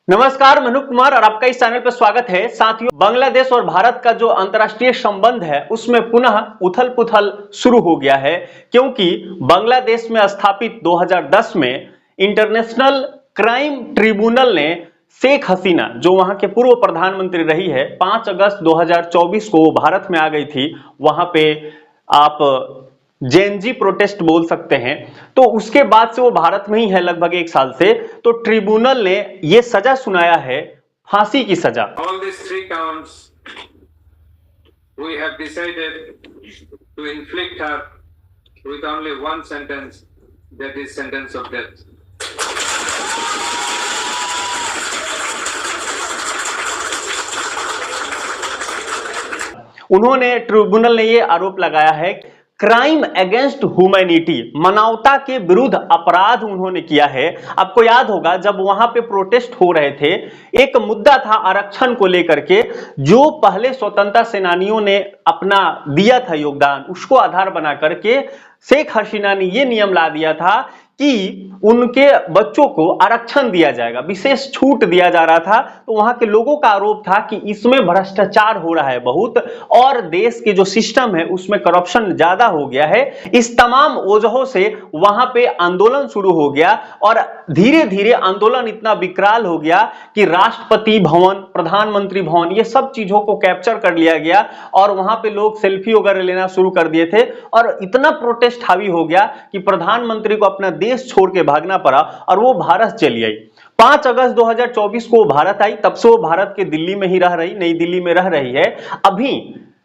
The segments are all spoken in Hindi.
नमस्कार, मनु कुमार और आपका इस चैनल पर स्वागत है। साथियों, बांग्लादेश और भारत का जो अंतर्राष्ट्रीय संबंध है उसमें पुनः उथल पुथल शुरू हो गया है, क्योंकि बांग्लादेश में स्थापित 2010 में इंटरनेशनल क्राइम ट्रिब्यूनल ने शेख हसीना, जो वहां के पूर्व प्रधानमंत्री रही है, 5 अगस्त 2024 को भारत में आ गई थी। वहां पे आप जेएनजी प्रोटेस्ट बोल सकते हैं। तो उसके बाद से वो भारत में ही है लगभग 1 साल से। तो ट्रिब्यूनल ने ये सजा सुनाया है, फांसी की सजा। All these 3 counts we have decided to inflict her with only one sentence, that is sentence of death. उन्होंने ट्रिब्यूनल ने ये आरोप लगाया है, क्राइम अगेंस्ट ह्यूमैनिटी, मानवता के विरुद्ध अपराध उन्होंने किया है। आपको याद होगा जब वहां पे प्रोटेस्ट हो रहे थे, एक मुद्दा था आरक्षण को लेकर के, जो पहले स्वतंत्रता सेनानियों ने अपना दिया था योगदान, उसको आधार बना करके शेख हसीना ने यह नियम ला दिया था कि उनके बच्चों को आरक्षण दिया जाएगा, विशेष छूट दिया जा रहा था। तो वहां के लोगों का आरोप था कि इसमें भ्रष्टाचार हो रहा है बहुत, और देश के जो सिस्टम है उसमें करप्शन ज्यादा हो गया है। इस तमाम वजहों से वहां पे आंदोलन शुरू हो गया और धीरे धीरे आंदोलन इतना विकराल हो गया कि राष्ट्रपति भवन, प्रधानमंत्री भवन, ये सब चीजों को कैप्चर कर लिया गया और वहां पे लोग सेल्फी वगैरह लेना शुरू कर दिए थे। और इतना प्रोटेस्ट हावी हो गया कि प्रधानमंत्री को अपना देश छोड़ के भागना पड़ा और वो भारत चली आई। 5 अगस्त 2024 को भारत आई, तब से वो भारत के दिल्ली में ही रह रही, नई दिल्ली में रह रही है। अभी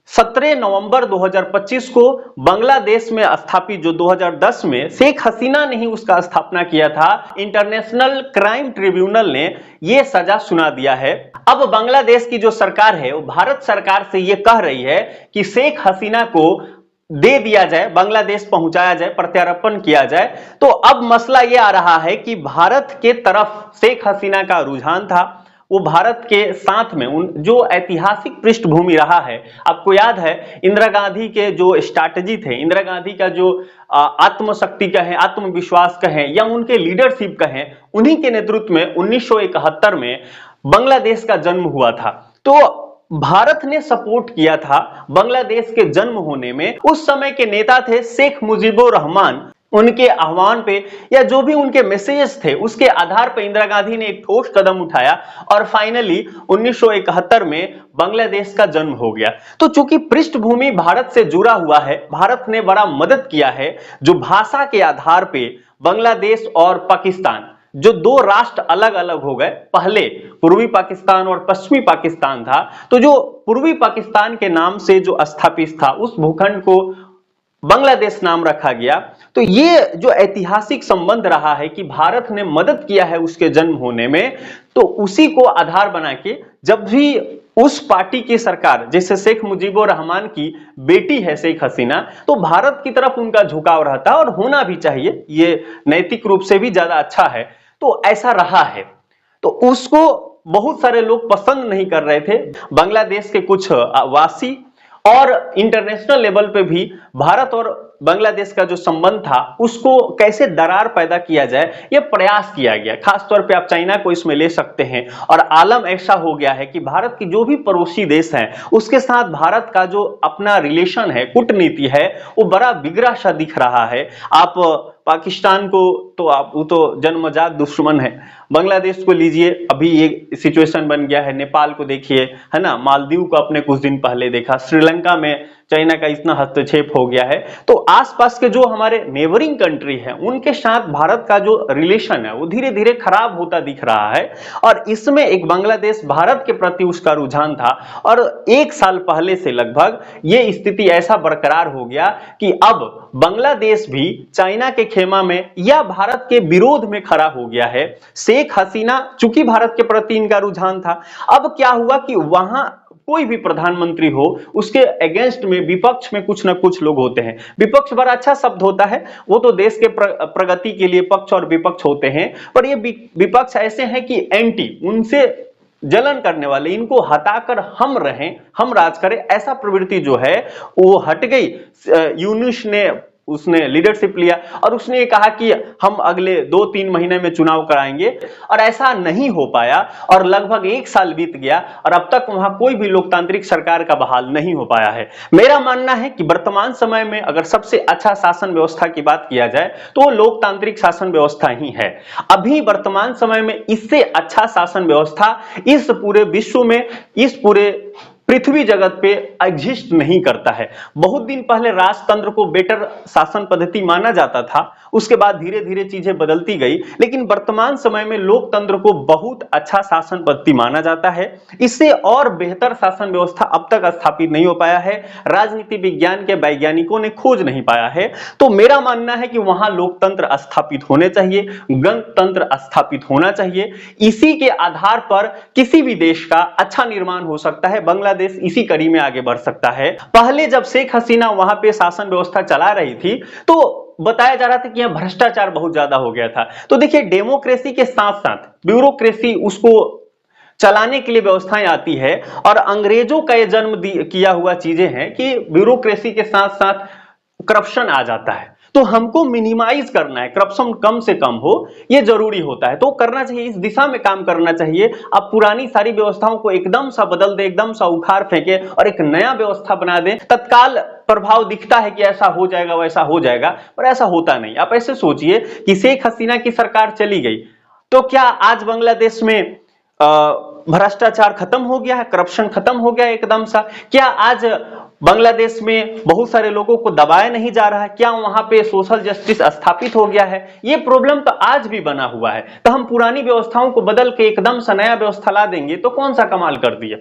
17 नवंबर 2025 को बांग्लादेश में स्थापित, जो 2010 में शेख हसीना ने ही उसका स्थापना किया था, इंटरनेशनल क्राइम ट्रिब्यूनल ने यह सजा सुना दिया है। अब बांग्लादेश की जो सरकार है वो भारत सरकार से यह कह रही है कि शेख हसीना को दे दिया जाए, बांग्लादेश पहुंचाया जाए, प्रत्यार्पण किया जाए। तो अब मसला यह आ रहा है कि भारत के तरफ शेख हसीना का रुझान था, वो भारत के साथ में उन जो ऐतिहासिक पृष्ठभूमि रहा है। आपको याद है इंदिरा गांधी के जो स्ट्रैटेजी थे, इंदिरा गांधी का जो आत्मशक्ति कहें, आत्मविश्वास कहें या उनके लीडरशिप कहें, उन्हीं के नेतृत्व में 1971 में बांग्लादेश का जन्म हुआ था। तो भारत ने सपोर्ट किया था बांग्लादेश के जन्म होने में। उस समय के नेता थे शेख मुजीबुर रहमान। उनके आह्वान पे या जो भी उनके मैसेजेस थे उसके आधार पर इंदिरा गांधी ने एक ठोस कदम उठाया और फाइनली 1971 में बांग्लादेश का जन्म हो गया। तो चूंकि पृष्ठभूमि भारत से जुड़ा हुआ है, भारत ने बड़ा मदद किया है। जो भाषा के आधार पे बांग्लादेश और पाकिस्तान, जो 2 राष्ट्र अलग अलग हो गए, पहले पूर्वी पाकिस्तान और पश्चिमी पाकिस्तान था, तो जो पूर्वी पाकिस्तान के नाम से जो स्थापित था उस भूखंड को बांग्लादेश नाम रखा गया। तो ये जो ऐतिहासिक संबंध रहा है कि भारत ने मदद किया है उसके जन्म होने में, तो उसी को आधार बना के जब भी उस पार्टी की सरकार, जैसे शेख मुजीबुर रहमान की बेटी है शेख हसीना, तो भारत की तरफ उनका झुकाव रहता और होना भी चाहिए, ये नैतिक रूप से भी ज्यादा अच्छा है। तो ऐसा रहा है, तो उसको बहुत सारे लोग पसंद नहीं कर रहे थे। बांग्लादेश के कुछ वासी और इंटरनेशनल लेवल पे भी भारत और बांग्लादेश का जो संबंध था उसको कैसे दरार पैदा किया जाए, यह प्रयास किया गया। खासतौर पे आप चाइना को इसमें ले सकते हैं। और आलम ऐसा हो गया है कि भारत की जो भी पड़ोसी देश हैं उसके साथ भारत का जो अपना रिलेशन है, कूटनीति है, वो बड़ा बिगड़ा सा दिख रहा है। आप पाकिस्तान को तो आप, वो तो जन्मजात दुश्मन है। बांग्लादेश को लीजिए, अभी ये सिचुएशन बन गया है। नेपाल को देखिए, है ना, मालदीव को आपने कुछ दिन पहले देखा, श्रीलंका में चाइना का इतना हस्तक्षेप हो गया है। तो आसपास के जो हमारे नेबरिंग कंट्री हैं उनके साथ भारत का जो रिलेशन है वो धीरे धीरे खराब होता दिख रहा है। और इसमें एक बांग्लादेश भारत के प्रति उसका रुझान था। और 1 साल पहले से लगभग ये स्थिति ऐसा बरकरार हो गया कि अब बांग्लादेश भी चाइना के खेमा में या भारत के विरोध में खड़ा हो गया है। शेख हसीना, चूंकि भारत के प्रति इनका रुझान था, अब क्या हुआ कि वहां कोई भी प्रधानमंत्री हो उसके अगेंस्ट में, विपक्ष में कुछ ना कुछ लोग होते हैं। विपक्ष बड़ा अच्छा शब्द होता है, वो तो देश के प्रगति के लिए पक्ष और विपक्ष होते हैं, पर ये विपक्ष ऐसे हैं कि एंटी, उनसे जलन करने वाले, इनको हटाकर हम रहें, हम राज करें, ऐसा प्रवृत्ति जो है वो हट गई। यूनुस ने उसने लीडरशिप लिया और उसने ये कहा कि हम अगले 2-3 महीने में चुनाव कराएंगे, और ऐसा नहीं हो पाया और लगभग 1 साल बीत गया और अब तक वहां कोई भी लोकतांत्रिक सरकार का बहाल नहीं हो पाया है। मेरा मानना है कि वर्तमान समय में अगर सबसे अच्छा शासन व्यवस्था की बात किया जाए तो लोकतांत्रिक शासन व्यवस्था ही है। अभी वर्तमान समय में इससे अच्छा शासन व्यवस्था इस पूरे विश्व में, इस पूरे पृथ्वी जगत पे एग्जिस्ट नहीं करता है। बहुत दिन पहले राजतंत्र को बेटर शासन पद्धति माना जाता था, उसके बाद धीरे धीरे चीजें बदलती गई, लेकिन वर्तमान समय में लोकतंत्र को बहुत अच्छा शासन पद्धति माना जाता है। इससे और बेहतर शासन व्यवस्था अब तक स्थापित नहीं हो पाया है, राजनीति विज्ञान के वैज्ञानिकों ने खोज नहीं पाया है। तो मेरा मानना है कि वहां लोकतंत्र स्थापित होने चाहिए, गणतंत्र स्थापित होना चाहिए। इसी के आधार पर किसी भी देश का अच्छा निर्माण हो सकता है। बांग्लादेश इसी कड़ी में आगे बढ़ सकता है। पहले जब शेख हसीना वहां पे शासन व्यवस्था चला रही थी तो बताया जा रहा था कि यहाँ भ्रष्टाचार बहुत ज्यादा हो गया था। तो देखिए, डेमोक्रेसी के साथ साथ ब्यूरोक्रेसी उसको चलाने के लिए व्यवस्थाएं आती है, और अंग्रेजों का ये जन्म किया हुआ चीजें हैं कि ब्यूरोक्रेसी के साथ साथ करप्शन आ जाता है। तो हमको मिनिमाइज करना है, करप्शन कम से कम हो, ये जरूरी होता है। तो करना चाहिए, इस दिशा में काम करना चाहिए। अब पुरानी सारी व्यवस्थाओं को एकदम सा बदल दे, एकदम सा उखाड़ फेंके और एक नया व्यवस्था बना दे, तत्काल प्रभाव दिखता है कि ऐसा हो जाएगा, वैसा हो जाएगा, पर ऐसा होता नहीं। आप ऐसे सोचिए कि शेख हसीना की सरकार चली गई तो क्या आज बांग्लादेश में भ्रष्टाचार खत्म हो गया है, करप्शन खत्म हो गया है एकदम सा? क्या आज बांग्लादेश में बहुत सारे लोगों को दबाया नहीं जा रहा है? क्या वहां पे सोशल जस्टिस स्थापित हो गया है? ये प्रॉब्लम तो आज भी बना हुआ है। तो हम पुरानी व्यवस्थाओं को बदल के एकदम से नया व्यवस्था ला देंगे तो कौन सा कमाल कर दिया?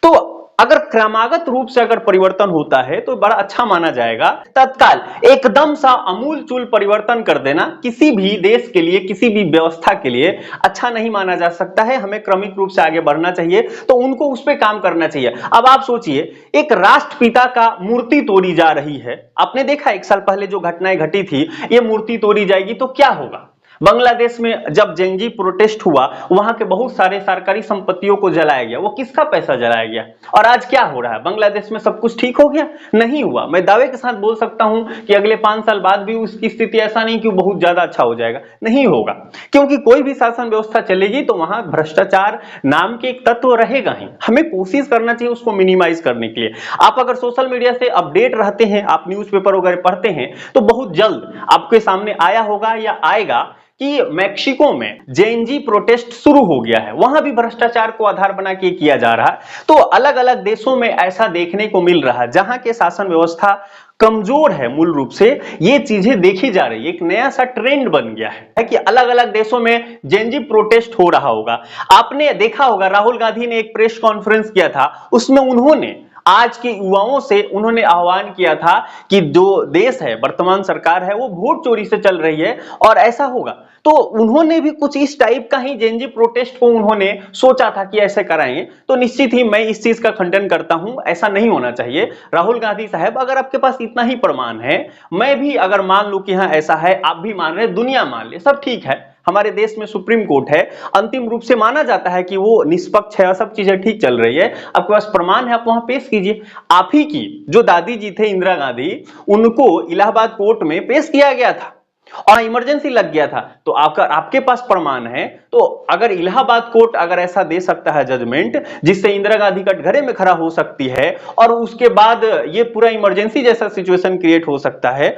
तो अगर क्रमागत रूप से अगर परिवर्तन होता है तो बड़ा अच्छा माना जाएगा। तत्काल एकदम सा अमूलचूल परिवर्तन कर देना किसी भी देश के लिए, किसी भी व्यवस्था के लिए अच्छा नहीं माना जा सकता है। हमें क्रमिक रूप से आगे बढ़ना चाहिए, तो उनको उस पर काम करना चाहिए। अब आप सोचिए, एक राष्ट्रपिता का मूर्ति तोड़ी जा रही है। आपने देखा 1 साल पहले जो घटनाएं घटी थी, ये मूर्ति तोड़ी जाएगी तो क्या होगा? बांग्लादेश में जब जेंजी प्रोटेस्ट हुआ, वहां के बहुत सारे सरकारी संपत्तियों को जलाया गया। वो किसका पैसा जलाया गया? और आज क्या हो रहा है? बांग्लादेश में सब कुछ ठीक हो गया? नहीं हुआ। मैं दावे के साथ बोल सकता हूं कि अगले 5 साल बाद भी उसकी स्थिति ऐसा नहीं कि बहुत ज्यादा अच्छा हो जाएगा, नहीं होगा। क्योंकि कोई भी शासन व्यवस्था चलेगी तो वहां भ्रष्टाचार नाम के एक तत्व रहेगा ही। हमें कोशिश करना चाहिए उसको मिनिमाइज करने के लिए। आप अगर सोशल मीडिया से अपडेट रहते हैं, आप न्यूज़पेपर वगैरह पढ़ते हैं, तो बहुत जल्द आपके सामने आया होगा या आएगा कि मैक्सिको में जेएनजी प्रोटेस्ट शुरू हो गया है। वहां भी भ्रष्टाचार को आधार बना के किया जा रहा है। तो अलग अलग देशों में ऐसा देखने को मिल रहा है, जहां के शासन व्यवस्था कमजोर है। मूल रूप से ये चीजें देखी जा रही है, एक नया सा ट्रेंड बन गया है कि अलग अलग देशों में जेएनजी प्रोटेस्ट हो रहा होगा। आपने देखा होगा राहुल गांधी ने एक प्रेस कॉन्फ्रेंस किया था, उसमें उन्होंने आज के युवाओं से उन्होंने आह्वान किया था कि जो देश है, वर्तमान सरकार है, वो वोट चोरी से चल रही है और ऐसा होगा। तो उन्होंने भी कुछ इस टाइप का ही जेएनजी प्रोटेस्ट को उन्होंने सोचा था कि ऐसे कराएंगे। तो निश्चित ही मैं इस चीज का खंडन करता हूं, ऐसा नहीं होना चाहिए। राहुल गांधी साहब, अगर आपके पास इतना ही प्रमाण है, मैं भी अगर मान लूं कि हाँ ऐसा है, आप भी मान रहे, दुनिया मान ले, सब ठीक है। हमारे देश में सुप्रीम कोर्ट है, अंतिम रूप से माना जाता है कि वो निष्पक्ष है, सब चीजें ठीक चल रही है। आपके पास प्रमाण है, आप वहां पेश कीजिए। आप ही की जो दादी जी थे इंदिरा गांधी, उनको इलाहाबाद कोर्ट में पेश किया गया था और इमरजेंसी लग गया था। तो आपके पास प्रमाण है, तो अगर इलाहाबाद कोर्ट अगर ऐसा दे सकता है जजमेंट जिससे इंदिरा गांधी कटघरे में खड़ा हो सकती है और उसके बाद ये पूरा इमरजेंसी जैसा सिचुएशन क्रिएट हो सकता है,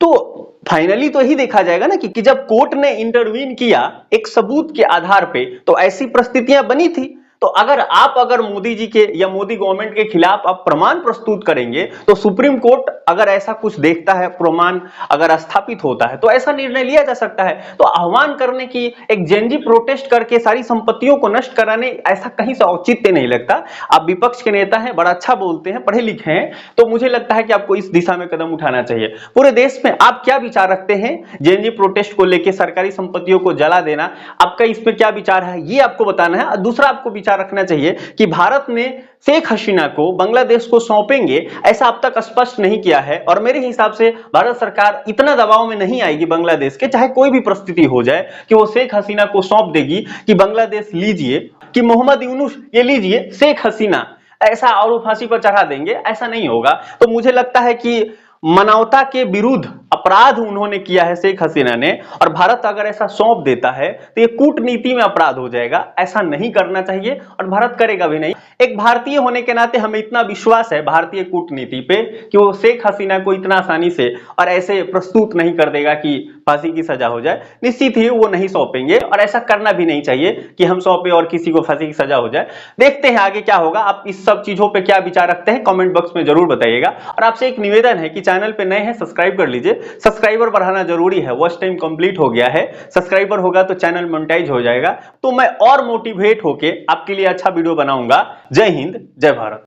तो फाइनली तो यही देखा जाएगा ना कि जब कोर्ट ने इंटरवीन किया एक सबूत के आधार पे, तो ऐसी परिस्थितियां बनी थी। तो अगर मोदी जी के या मोदी गवर्नमेंट के खिलाफ आप प्रमाण प्रस्तुत करेंगे, तो सुप्रीम कोर्ट अगर ऐसा कुछ देखता है, प्रमाण अगर स्थापित होता है, तो ऐसा निर्णय लिया जा सकता है। तो आह्वान करने की, एक जेएनजी प्रोटेस्ट करके सारी संपत्तियों को नष्ट कराने, ऐसा कहीं से औचित्य नहीं लगता। आप विपक्ष के नेता हैं, बड़ा अच्छा बोलते हैं, पढ़े लिखे हैं, तो मुझे लगता है कि आपको इस दिशा में कदम उठाना चाहिए। पूरे देश में आप क्या विचार रखते हैं जेएनजी प्रोटेस्ट को लेकर, सरकारी संपत्तियों को जला देना, आपका इसमें क्या विचार है, ये आपको बताना है। दूसरा आपको विचार रखना चाहिए कि भारत ने शेख हसीना को बांग्लादेश को सौंपेंगे, ऐसा अब तक स्पष्ट नहीं किया है। और मेरे हिसाब से भारत सरकार इतना दबाव में नहीं आएगी बांग्लादेश के, चाहे कोई भी परिस्थिति हो जाए, कि वो शेख हसीना को सौंप देगी कि बांग्लादेश लीजिए, कि मोहम्मद यूनुस ये लीजिए शेख हसीना, ऐसा और फांसी पर चढ़ा देंगे, ऐसा नहीं होगा। तो मुझे लगता है कि मानवता के विरुद्ध अपराध उन्होंने किया है शेख हसीना ने, और भारत अगर ऐसा सौंप देता है तो ये कूटनीति में अपराध हो जाएगा। ऐसा नहीं करना चाहिए और भारत करेगा भी नहीं। एक भारतीय होने के नाते हमें इतना विश्वास है भारतीय कूटनीति पे कि वो शेख हसीना को इतना आसानी से और ऐसे प्रस्तुत नहीं कर देगा कि फांसी की सजा हो जाए। निश्चित ही वो नहीं सौंपेंगे और ऐसा करना भी नहीं चाहिए कि हम सौंपे और किसी को फांसी की सजा हो जाए। देखते हैं आगे क्या होगा। आप इस सब चीजों पे क्या विचार रखते हैं कमेंट बॉक्स में जरूर बताइएगा। और आपसे एक निवेदन है कि चैनल पे नए हैं सब्सक्राइब कर लीजिए, सब्सक्राइबर बढ़ाना जरूरी है। वॉच टाइम कंप्लीट हो गया है, सब्सक्राइबर होगा तो चैनल मोनेटाइज हो जाएगा, तो मैं और मोटिवेट होके आपके लिए अच्छा वीडियो बनाऊंगा। जय हिंद, जय भारत।